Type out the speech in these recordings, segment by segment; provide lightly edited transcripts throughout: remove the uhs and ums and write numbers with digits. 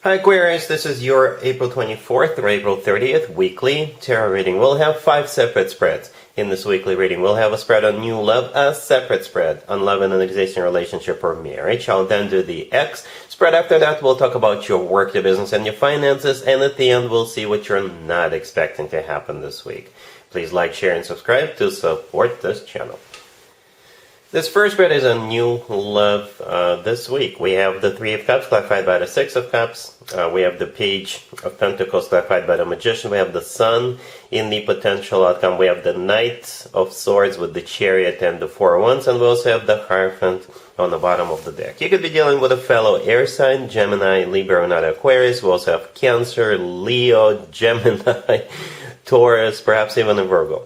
Hi Aquarius, this is your April 24th or April 30th weekly tarot reading. We'll have 5 separate spreads in this weekly reading. We'll have a spread on new love, a separate spread on love in an existing relationship or marriage. I'll then do the X spread. After that, we'll talk about your work, your business, and your finances. And at the end, we'll see what you're not expecting to happen this week. Please like, share, and subscribe to support this channel. This first spread is a new love this week. We have the Three of Cups clarified by the Six of Cups. We have the Page of Pentacles clarified by the Magician. We have the Sun in the potential outcome. We have the Knight of Swords with the Chariot and the Four of Wands. And we also have the Hierophant on the bottom of the deck. You could be dealing with a fellow air sign, Gemini, Libra, or not Aquarius. We also have Cancer, Leo, Gemini, Taurus, perhaps even a Virgo.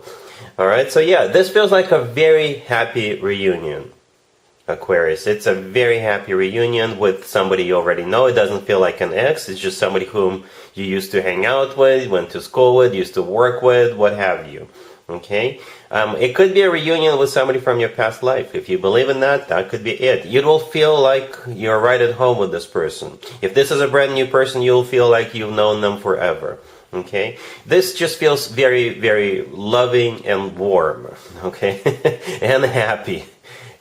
Alright, so yeah, this feels like a very happy reunion, Aquarius. It's a very happy reunion with somebody you already know. It doesn't feel like an ex. It's just somebody whom you used to hang out with, went to school with, used to work with, what have you. Okay? It could be a reunion with somebody from your past life. If you believe in that, that could be it. You will feel like you're right at home with this person. If this is a brand new person, you'll feel like you've known them forever. Okay, this just feels very, very loving and warm, okay, and happy,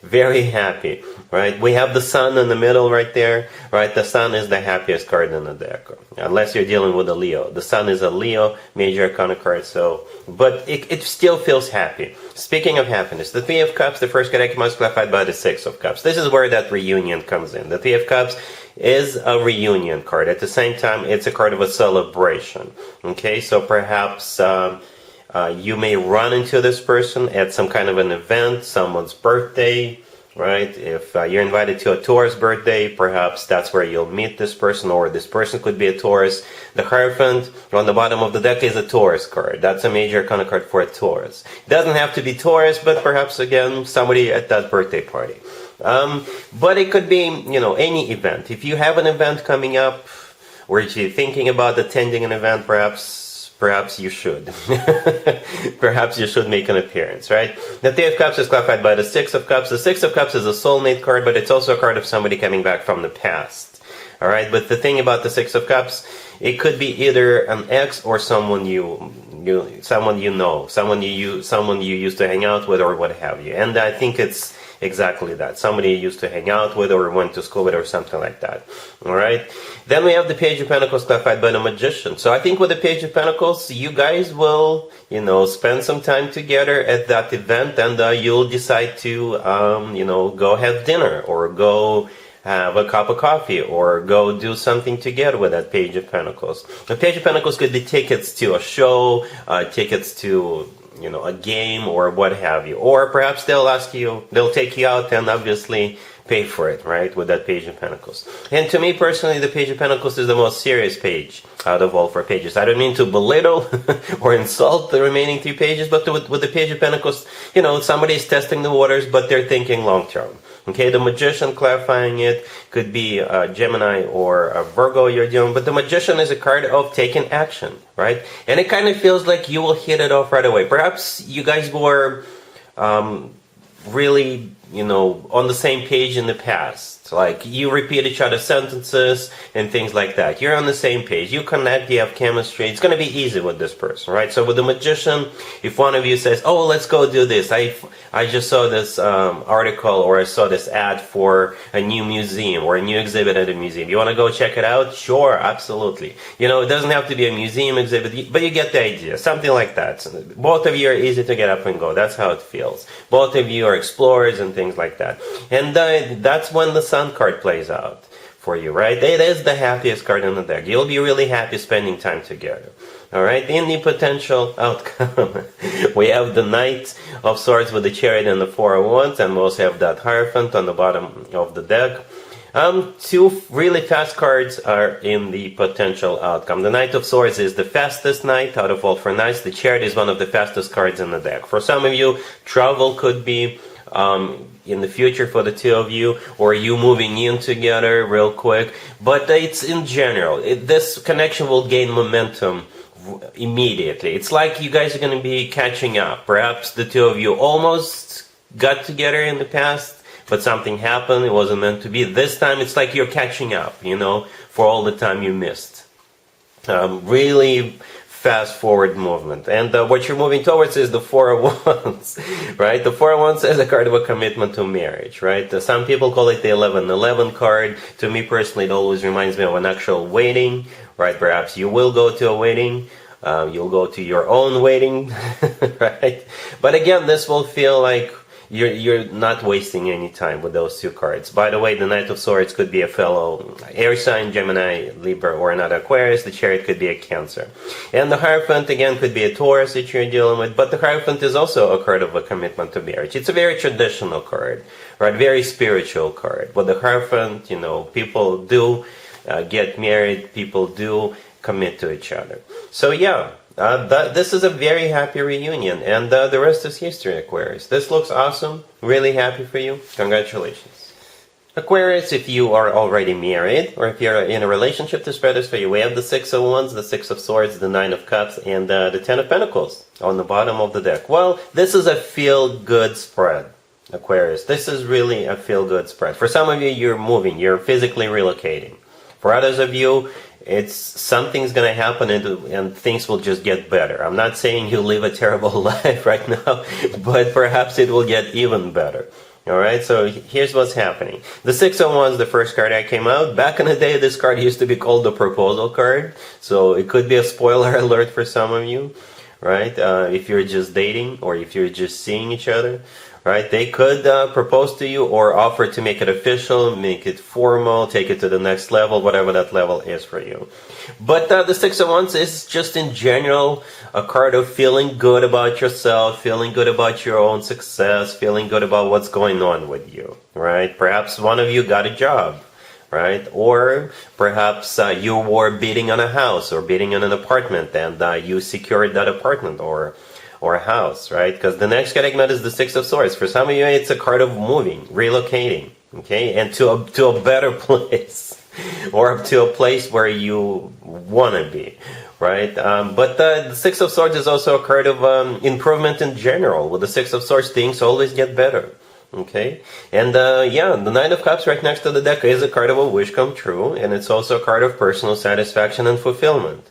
very happy, right? We have the Sun in the middle right there, right? The Sun is the happiest card in the deck, unless you're dealing with a Leo. The Sun is a Leo, major arcana card, so, but it still feels happy. Speaking of happiness, the Three of Cups, the first card is clarified by the Six of Cups. This is where that reunion comes in. The Three of Cups is a reunion card. At the same time, it's a card of a celebration. Okay, so perhaps you may run into this person at some kind of an event, someone's birthday, right? If you're invited to a Taurus birthday, perhaps that's where you'll meet this person, or this person could be a Taurus. The Hierophant on the bottom of the deck is a Taurus card. That's a major arcana card for a Taurus. It doesn't have to be Taurus, but perhaps, again, somebody at that birthday party. But it could be, you know, any event. If you have an event coming up, or if you're thinking about attending an event, perhaps you should. Perhaps you should make an appearance, right? The Three of Cups is clarified by the Six of Cups. The Six of Cups is a soulmate card, but it's also a card of somebody coming back from the past. All right, but the thing about the Six of Cups, it could be either an ex or someone someone you used to hang out with, or what have you. And I think it's exactly that. Somebody you used to hang out with or went to school with or something like that. Alright? Then we have the Page of Pentacles clarified by the Magician. So I think with the Page of Pentacles, you guys will, you know, spend some time together at that event, and you'll decide to, you know, go have dinner, or go have a cup of coffee, or go do something together with that Page of Pentacles. The Page of Pentacles could be tickets to a show, tickets to, you know, a game, or what have you. Or perhaps they'll take you out and obviously pay for it, right, with that Page of Pentacles. And to me personally, the Page of Pentacles is the most serious page out of all 4 pages. I don't mean to belittle or insult the remaining 3 pages, but with the Page of Pentacles, you know, somebody's testing the waters, but they're thinking long term. Okay, the Magician, clarifying it, could be Gemini or a Virgo you're dealing, but the Magician is a card of taking action, right? And it kind of feels like you will hit it off right away. Perhaps you guys were really, you know, on the same page in the past. Like, you repeat each other's sentences and things like that. You're on the same page. You connect, you have chemistry. It's going to be easy with this person, right? So with the Magician, if one of you says, oh, let's go do this. I just saw this article, or I saw this ad for a new museum or a new exhibit at a museum. You want to go check it out? Sure, absolutely. You know, it doesn't have to be a museum exhibit, but you get the idea. Something like that. Both of you are easy to get up and go. That's how it feels. Both of you are explorers and things like that. And that's when the Sun card plays out for you, right? It is the happiest card in the deck. You'll be really happy spending time together. All right, in the potential outcome, we have the Knight of Swords with the Chariot and the Four of Wands, and we also have that Hierophant on the bottom of the deck. 2 really fast cards are in the potential outcome. The Knight of Swords is the fastest knight out of all 4 knights. The Chariot is one of the fastest cards in the deck. For some of you, travel could be in the future for the 2 of you, or you moving in together real quick, but it's in general. This connection will gain momentum immediately. It's like you guys are going to be catching up. Perhaps the 2 of you almost got together in the past, but something happened, it wasn't meant to be. This time it's like you're catching up, for all the time you missed. Really fast forward movement. And what you're moving towards is the Four of Wands, right? The Four of Wands is a card of a commitment to marriage, right? Some people call it the 11-11 card. To me personally, it always reminds me of an actual wedding, right? Perhaps you will go to a wedding. You'll go to your own wedding, right? But again, this will feel like you're not wasting any time with those two cards. By the way, the Knight of Swords could be a fellow air sign, Gemini, Libra, or another Aquarius. The Chariot could be a Cancer. And the Hierophant, again, could be a Taurus that you're dealing with. But the Hierophant is also a card of a commitment to marriage. It's a very traditional card, right? Very spiritual card. But the Hierophant, people do get married. People do commit to each other. So yeah. This is a very happy reunion, and the rest is history, Aquarius. This looks awesome. Really happy for you. Congratulations. Aquarius, if you are already married, or if you're in a relationship, this spread is for you. We have the Six of Wands, the Six of Swords, the Nine of Cups, and the Ten of Pentacles on the bottom of the deck. Well, this is a feel-good spread, Aquarius. This is really a feel-good spread. For some of you, you're moving. You're physically relocating. For others of you, it's something's going to happen and things will just get better. I'm not saying you live a terrible life right now, but perhaps it will get even better. All right, so here's what's happening. The Six of Wands, the first card that came out. Back in the day, this card used to be called the proposal card. So it could be a spoiler alert for some of you, right? If you're just dating or if you're just seeing each other. Right, they could propose to you or offer to make it official, make it formal, take it to the next level, whatever that level is for you. But the Six of Wands is just in general a card of feeling good about yourself, feeling good about your own success, feeling good about what's going on with you, right? Perhaps one of you got a job, right? Or perhaps you were bidding on a house or bidding on an apartment and you secured that apartment or a house, right? Because the next category is the Six of Swords. For some of you, it's a card of moving, relocating, okay? And to a better place or to a place where you want to be, right? But the Six of Swords is also a card of improvement in general. With the Six of Swords, things always get better, okay? And yeah, the Nine of Cups right next to the deck is a card of a wish come true, and it's also a card of personal satisfaction and fulfillment.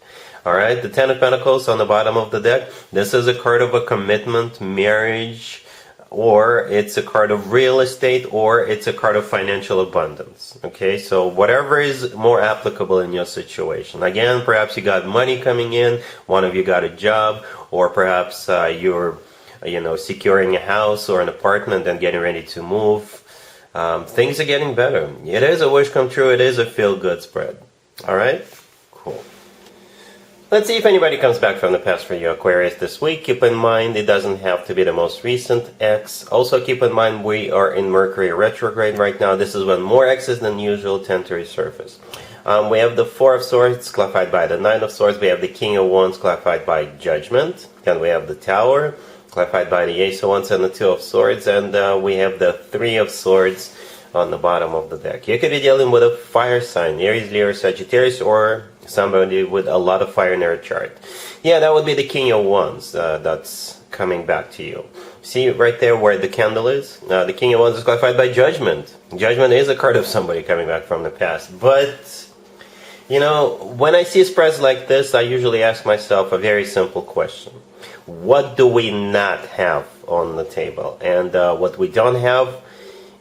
Alright, the Ten of Pentacles on the bottom of the deck. This is a card of a commitment, marriage, or it's a card of real estate, or it's a card of financial abundance. Okay, so whatever is more applicable in your situation. Again, perhaps you got money coming in, one of you got a job, or perhaps you're securing a house or an apartment and getting ready to move. Things are getting better. It is a wish come true. It is a feel-good spread. Alright, cool. Let's see if anybody comes back from the past for you, Aquarius, this week. Keep in mind, it doesn't have to be the most recent X. Also, keep in mind, we are in Mercury retrograde right now. This is when more X's than usual tend to resurface. We have the Four of Swords, clarified by the Nine of Swords. We have the King of Wands, clarified by Judgment. And we have the Tower, clarified by the Ace of Wands and the Two of Swords. And we have the Three of Swords on the bottom of the deck. You could be dealing with a fire sign, Aries, Leo, Sagittarius, or somebody with a lot of fire in their chart. Yeah, that would be the King of Wands that's coming back to you. See right there where the candle is? The King of Wands is clarified by Judgment. Judgment is a card of somebody coming back from the past. But, when I see spreads like this, I usually ask myself a very simple question. What do we not have on the table? And what we don't have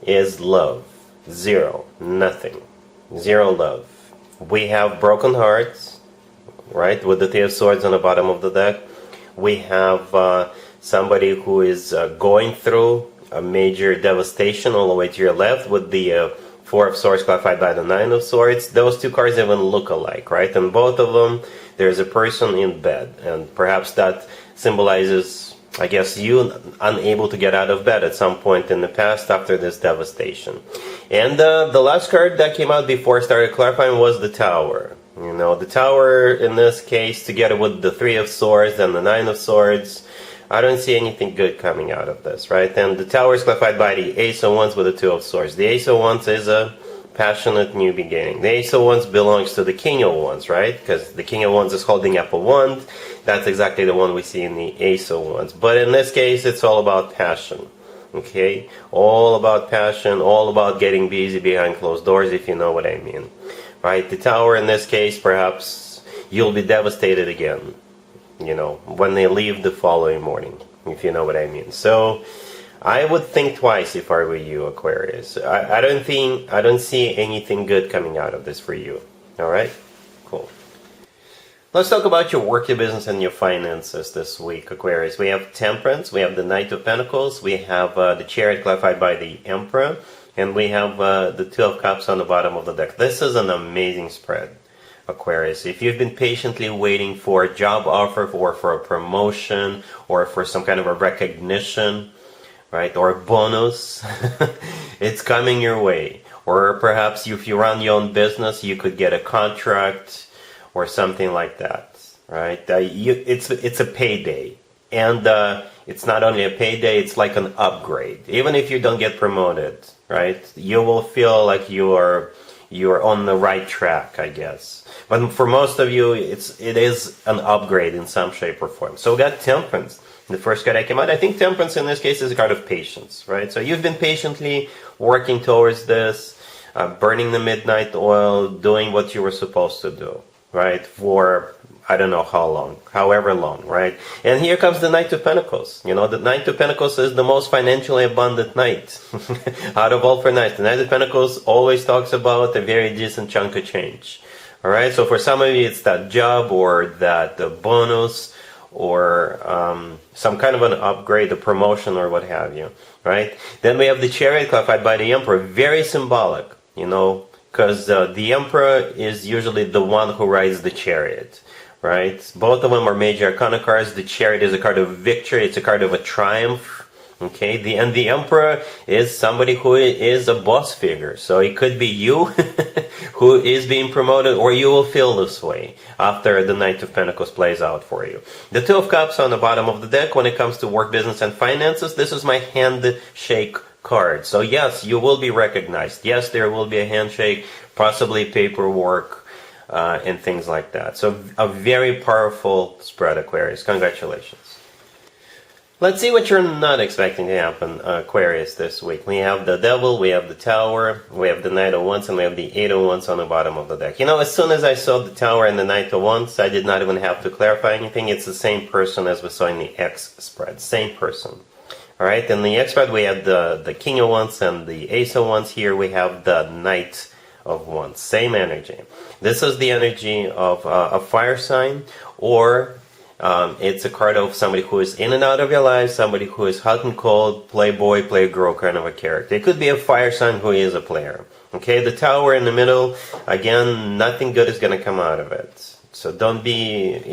is love. Zero. Nothing. Zero love. We have broken hearts, right, with the Three of Swords on the bottom of the deck. We have somebody who is going through a major devastation all the way to your left with the Four of Swords clarified by the Nine of Swords. Those two cards even look alike, right? And both of them, there's a person in bed. And perhaps that symbolizes, I guess, you unable to get out of bed at some point in the past after this devastation. And the last card that came out before I started clarifying was the Tower. The Tower in this case, together with the Three of Swords and the Nine of Swords, I don't see anything good coming out of this, right? And the Tower is clarified by the Ace of Wands with the Two of Swords. The Ace of Wands is a passionate new beginning. The Ace of Wands belongs to the King of Wands, right? Because the King of Wands is holding up a wand. That's exactly the one we see in the Ace of Wands. But in this case, it's all about passion. Okay, all about passion, all about getting busy behind closed doors, if you know what I mean. Right, the Tower in this case, perhaps you'll be devastated again, when they leave the following morning, if you know what I mean. So I would think twice if I were you, Aquarius. I don't see anything good coming out of this for you. All right, cool. Let's talk about your work, your business, and your finances this week, Aquarius. We have Temperance, we have the Knight of Pentacles, we have the Chariot clarified by the Emperor, and we have the Two of Cups on the bottom of the deck. This is an amazing spread, Aquarius. If you've been patiently waiting for a job offer or for a promotion or for some kind of a recognition, right, or a bonus, it's coming your way. Or perhaps if you run your own business, you could get a contract or something like that, right? It's a payday, and it's not only a payday; it's like an upgrade. Even if you don't get promoted, right, you will feel like you are on the right track, I guess. But for most of you, it is an upgrade in some shape or form. So we got Temperance. The first card that came out, I think Temperance in this case is a card of patience, right? So you've been patiently working towards this, burning the midnight oil, doing what you were supposed to do, right? For I don't know how long, however long, right? And here comes the Knight of Pentacles. The Knight of Pentacles is the most financially abundant knight out of all 4 knights. The Knight of Pentacles always talks about a very decent chunk of change. All right, so for some of you, it's that job or that bonus or some kind of an upgrade, a promotion or what have you, right? Then we have the Chariot clarified by the Emperor, very symbolic, because the Emperor is usually the one who rides the chariot, right? Both of them are major arcana cards. The Chariot is a card of victory. It's a card of a triumph. Okay, the Emperor is somebody who is a boss figure. So it could be you who is being promoted, or you will feel this way after the Knight of Pentacles plays out for you. The Two of Cups on the bottom of the deck when it comes to work, business, and finances. This is my handshake card. So yes, you will be recognized. Yes, there will be a handshake, possibly paperwork, and things like that. So a very powerful spread, Aquarius. Congratulations. Let's see what you're not expecting to happen, Aquarius, this week. We have the Devil, we have the Tower, we have the Knight of Wands, and we have the Eight of Wands on the bottom of the deck. As soon as I saw the Tower and the Knight of Wands, I did not even have to clarify anything. It's the same person as we saw in the X spread. Same person. Alright, in the X spread we have the King of Wands and the Ace of Wands. Here we have the Knight of Wands. Same energy. This is the energy of a fire sign, or it's a card of somebody who is in and out of your life, somebody who is hot and cold, playboy, playgirl kind of a character. It could be a fire sign who is a player. Okay, the Tower in the middle, again, nothing good is going to come out of it. So don't be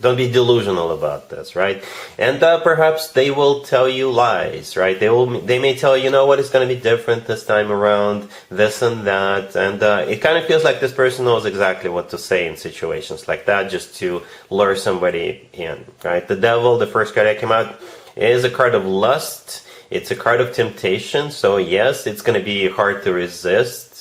don't be delusional about this, right? And perhaps they will tell you lies, right? They may tell you, what, it's going to be different this time around, this and that, and it kind of feels like this person knows exactly what to say in situations like that, just to lure somebody in, right? The Devil, the first card that came out, is a card of lust. It's a card of temptation, so yes, it's going to be hard to resist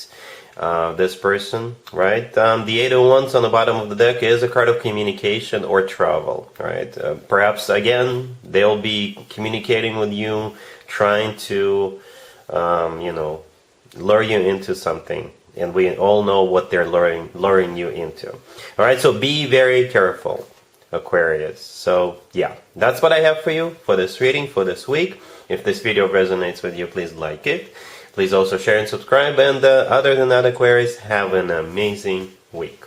this person, right? The Eight of Wands on the bottom of the deck is a card of communication or travel, right? Perhaps, again, they'll be communicating with you, trying to, lure you into something. And we all know what they're luring you into. All right, so be very careful, Aquarius. So, yeah, that's what I have for you for this reading for this week. If this video resonates with you, please like it. Please also share and subscribe. And other than that, Aquarius, have an amazing week.